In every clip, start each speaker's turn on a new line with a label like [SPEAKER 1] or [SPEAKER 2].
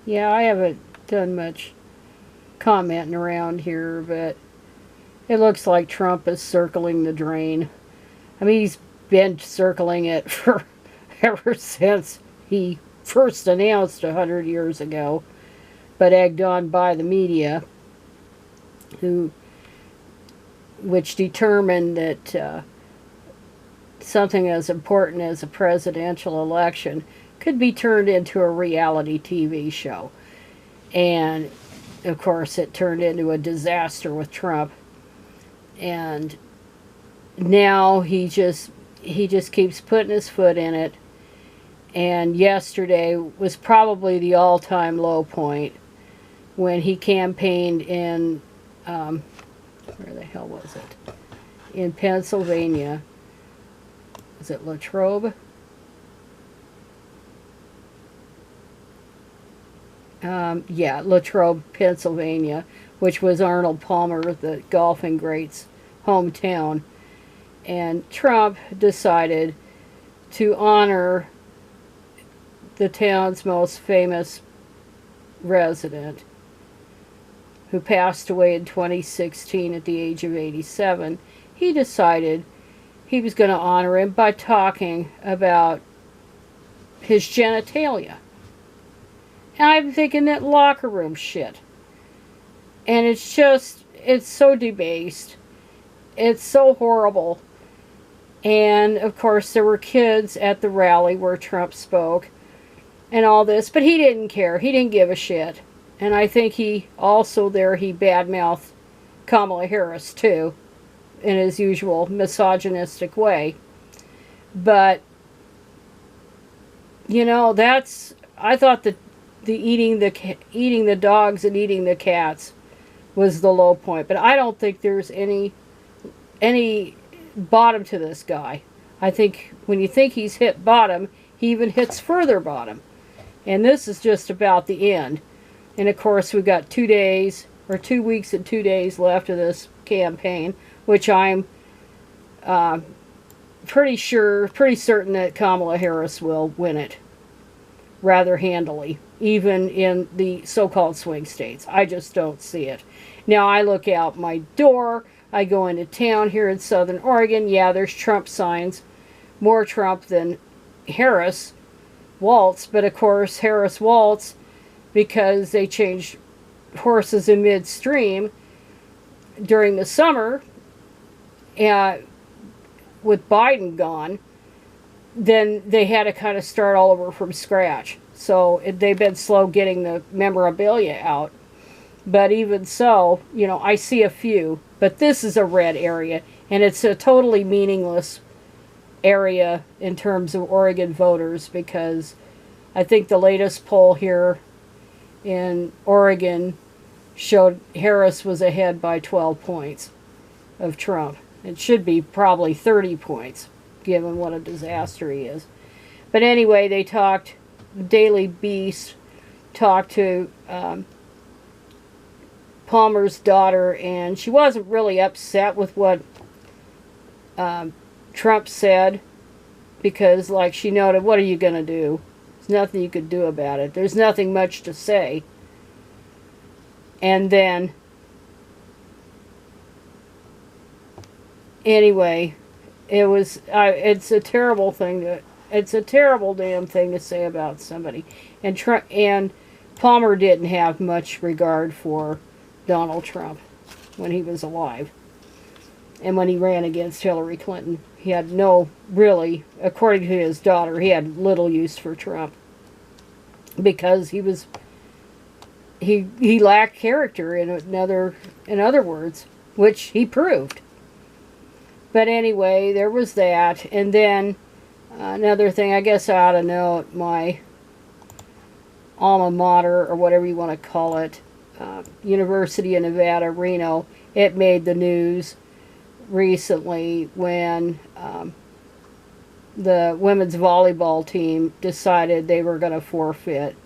[SPEAKER 1] Yeah, I haven't done much commenting around here, but it looks like Trump is circling the drain. I mean, he's been circling it for ever since he first announced 100 years ago, but egged on by the media, who which determined that something as important as a presidential election could be turned into a reality TV show. And of course, it turned into a disaster with Trump. And now he just keeps putting his foot in it. And yesterday was probably the all-time low point when he campaigned in where the hell was it? In Pennsylvania. Is it Latrobe? Yeah, Latrobe, Pennsylvania, which was Arnold Palmer, the golfing great's hometown. And Trump decided to honor the town's most famous resident, who passed away in 2016 at the age of 87. He decided he was going to honor him by talking about his genitalia. And I'm thinking that locker room shit. And it's so debased. It's so horrible. And of course, there were kids at the rally where Trump spoke and all this, but he didn't care. He didn't give a shit. And I think he badmouthed Kamala Harris too, in his usual misogynistic way. But I thought that the eating the dogs and eating the cats was the low point. But I don't think there's any bottom to this guy. I think when you think he's hit bottom, he even hits further bottom. And this is just about the end. And of course, we've got 2 days, or 2 weeks and 2 days left of this campaign, which I'm pretty certain that Kamala Harris will win it rather handily, even in the so-called swing states. I just don't see it. Now, I look out my door, I go into town here in Southern Oregon. Yeah, there's Trump signs, more Trump than Harris Waltz, but of course Harris Waltz, because they changed horses in midstream during the summer, with Biden gone, then they had to kind of start all over from scratch. So they've been slow getting the memorabilia out. But even so, I see a few. But this is a red area, and it's a totally meaningless area in terms of Oregon voters, because I think the latest poll here in Oregon showed Harris was ahead by 12 points of Trump. It should be probably 30 points, given what a disaster he is. But anyway, the Daily Beast talked to Palmer's daughter, and she wasn't really upset with what Trump said, because, like she noted, what are you going to do? There's nothing you could do about it. There's nothing much to say. And then, anyway, it's a terrible thing it's a terrible damn thing to say about somebody. And Palmer didn't have much regard for Donald Trump when he was alive. And when he ran against Hillary Clinton, he had according to his daughter, he had little use for Trump, because he lacked character, in other words, which he proved. But anyway, there was that. And then another thing, I guess I ought to note, my alma mater, or whatever you want to call it, University of Nevada, Reno, it made the news recently when the women's volleyball team decided they were going to forfeit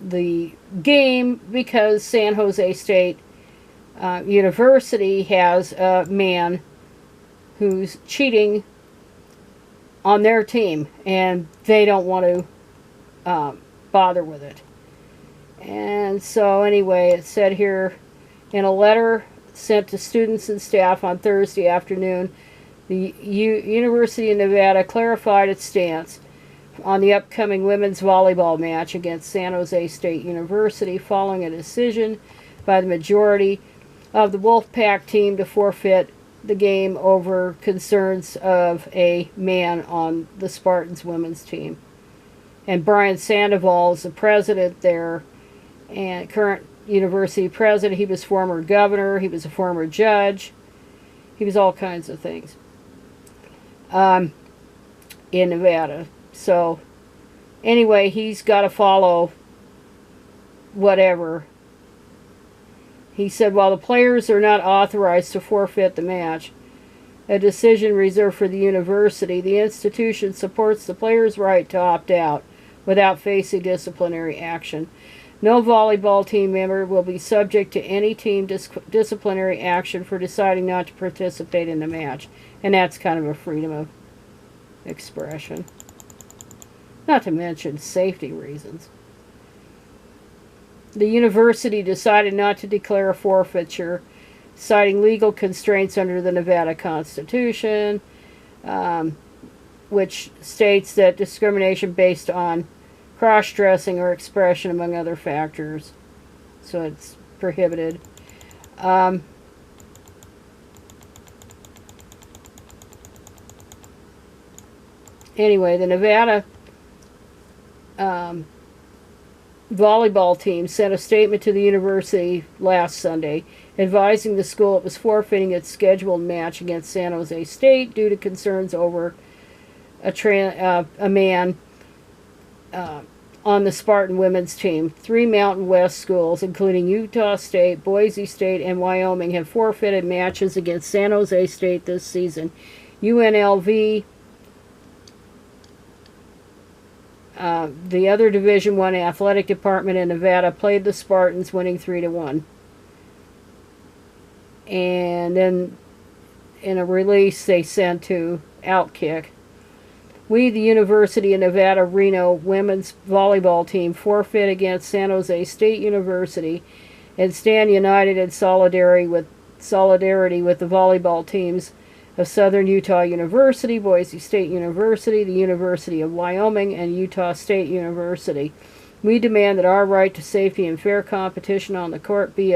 [SPEAKER 1] the game because San Jose State University has a man who's cheating on their team, and they don't want to bother with it. And so anyway, it said here, in a letter sent to students and staff on Thursday afternoon, the University of Nevada clarified its stance on the upcoming women's volleyball match against San Jose State University following a decision by the majority of the Wolfpack team to forfeit the game over concerns of a man on the Spartans women's team. And Brian Sandoval is the president there and current university president. He was former governor. He was a former judge. He was all kinds of things in Nevada. So anyway, he's got to follow whatever. He said, while the players are not authorized to forfeit the match, a decision reserved for the university, the institution supports the players' right to opt out without facing disciplinary action. No volleyball team member will be subject to any team disciplinary action for deciding not to participate in the match. And that's kind of a freedom of expression. Not to mention safety reasons. The university decided not to declare a forfeiture, citing legal constraints under the Nevada Constitution, which states that discrimination based on cross-dressing or expression, among other factors. So it's prohibited. Anyway, the Nevada volleyball team sent a statement to the university last Sunday advising the school it was forfeiting its scheduled match against San Jose State due to concerns over a man on the Spartan women's team. 3 Mountain West schools, including Utah State, Boise State, and Wyoming, have forfeited matches against San Jose State this season. UNLV, the other Division I athletic department in Nevada, played the Spartans, winning 3-1. And then in a release they sent to Outkick, we, the University of Nevada, Reno women's volleyball team, forfeit against San Jose State University and stand united in solidarity with the volleyball teams of Southern Utah University, Boise State University, the University of Wyoming, and Utah State University. We demand that our right to safety and fair competition on the court be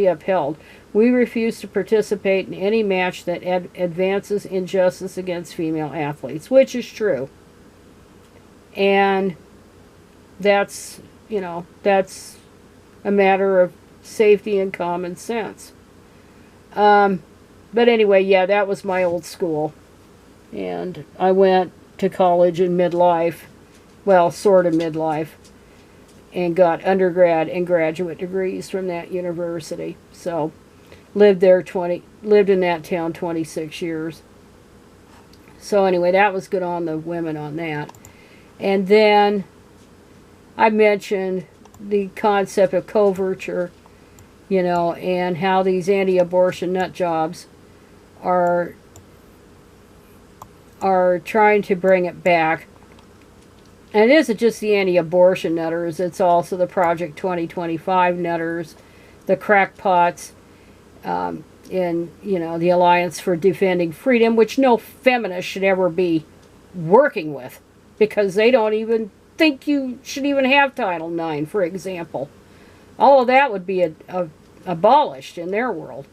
[SPEAKER 1] upheld. We refuse to participate in any match that advances injustice against female athletes, which is true. And that's, that's a matter of safety and common sense. But anyway, yeah, that was my old school. And I went to college in midlife, well, sort of midlife, and got undergrad and graduate degrees from that university. So, lived in that town 26 years. So anyway, that was good on the women on that. And then I mentioned the concept of coverture, and how these anti-abortion nut jobs are trying to bring it back. And it isn't just the anti-abortion nutters, it's also the Project 2025 nutters, the crackpots, in, the Alliance for Defending Freedom, which no feminist should ever be working with, because they don't even think you should even have Title IX, for example. All of that would be abolished in their world.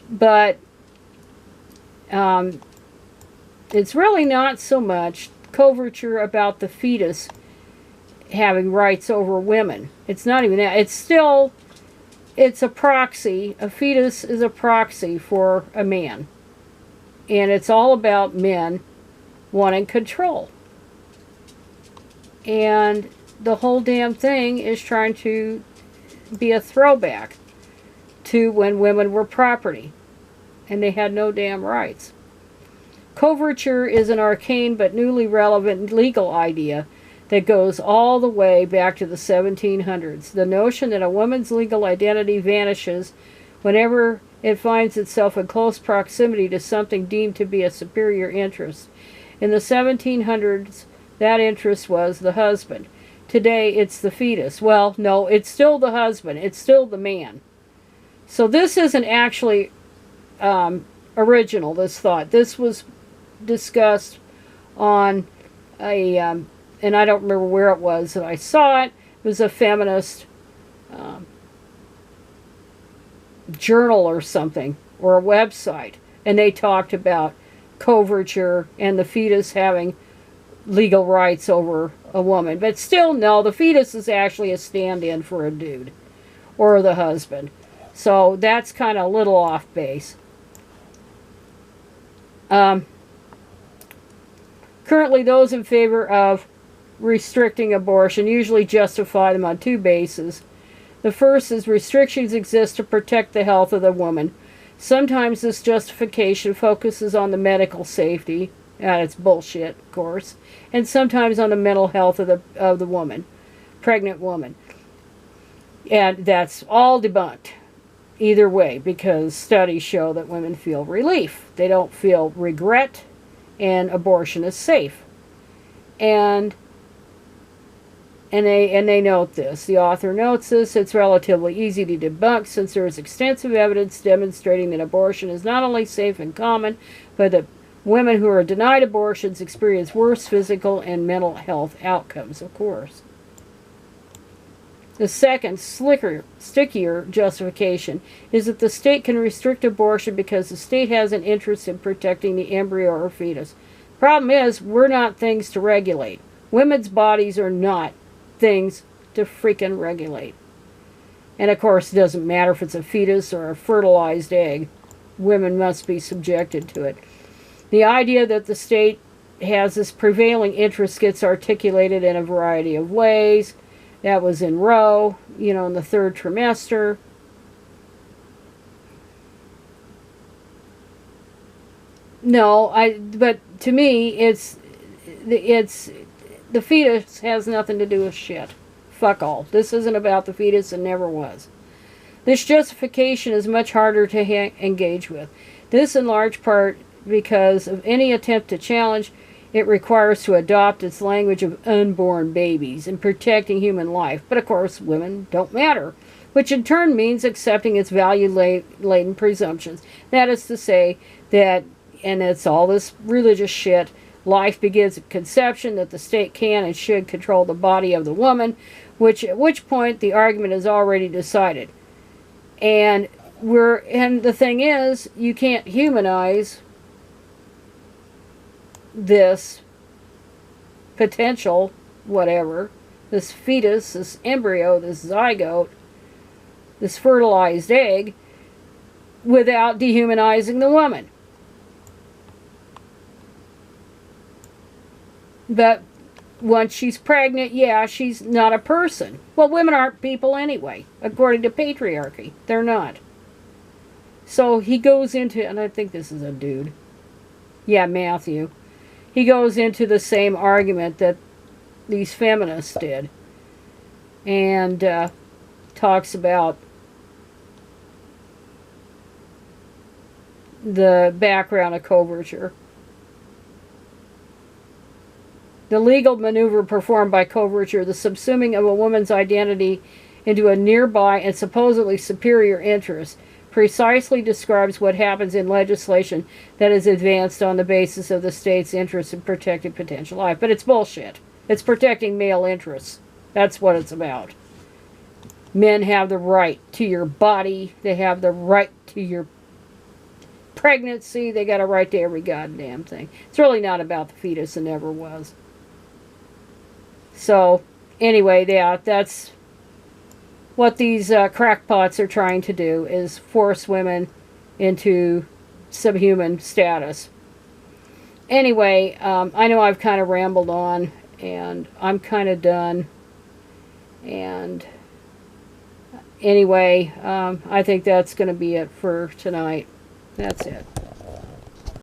[SPEAKER 1] But it's really not so much coverture about the fetus having rights over women. It's not even that. It's a proxy. A fetus is a proxy for a man. And it's all about men wanting control. And the whole damn thing is trying to be a throwback to when women were property and they had no damn rights. Coverture is an arcane but newly relevant legal idea that goes all the way back to the 1700s. The notion that a woman's legal identity vanishes whenever it finds itself in close proximity to something deemed to be a superior interest. In the 1700s, that interest was the husband. Today it's the fetus. Well, no, it's still the husband. It's still the man. So this isn't actually original, this thought. This was discussed on a, and I don't remember where it was that I saw it. It was a feminist journal or something, or a website. And they talked about coverture and the fetus having legal rights over a woman. But still, no, the fetus is actually a stand-in for a dude or the husband. So that's kind of a little off base. Currently, those in favor of restricting abortion usually justify them on two bases. The first is restrictions exist to protect the health of the woman. Sometimes this justification focuses on the medical safety. It's bullshit, of course. And sometimes on the mental health of the woman, pregnant woman. And that's all debunked either way, because studies show that women feel relief. They don't feel regret, and abortion is safe. And they note this. The author notes this. It's relatively easy to debunk since there is extensive evidence demonstrating that abortion is not only safe and common, but that women who are denied abortions experience worse physical and mental health outcomes, of course. The second, stickier justification is that the state can restrict abortion because the state has an interest in protecting the embryo or fetus. Problem is, we're not things to regulate. Women's bodies are not things to freaking regulate. And of course, it doesn't matter if it's a fetus or a fertilized egg. Women must be subjected to it. The idea that the state has this prevailing interest gets articulated in a variety of ways. That was in Roe, in the third trimester. No, but to me, it's the fetus has nothing to do with shit. Fuck all. This isn't about the fetus and never was. This justification is much harder to engage with. This in large part because of any attempt to challenge it requires to adopt its language of unborn babies and protecting human life. But of course, women don't matter, which in turn means accepting its value-laden presumptions. That is to say that, and it's all this religious shit, life begins at conception, that the state can and should control the body of the woman, at which point the argument is already decided. And the thing is, you can't humanize this potential, whatever, this fetus, this embryo, this zygote, this fertilized egg, without dehumanizing the woman. But once she's pregnant, yeah, she's not a person. Well, women aren't people anyway, according to patriarchy. They're not. So he goes into, and I think this is a dude. Yeah, Matthew. He goes into the same argument that these feminists did. And talks about the background of coverture. The legal maneuver performed by coverture, the subsuming of a woman's identity into a nearby and supposedly superior interest, precisely describes what happens in legislation that is advanced on the basis of the state's interest in protecting potential life. But it's bullshit. It's protecting male interests. That's what it's about. Men have the right to your body. They have the right to your pregnancy. They got a right to every goddamn thing. It's really not about the fetus and never was. So, anyway, yeah, that's what these crackpots are trying to do, is force women into subhuman status. Anyway, I know I've kind of rambled on, and I'm kind of done. And anyway, I think that's going to be it for tonight. That's it.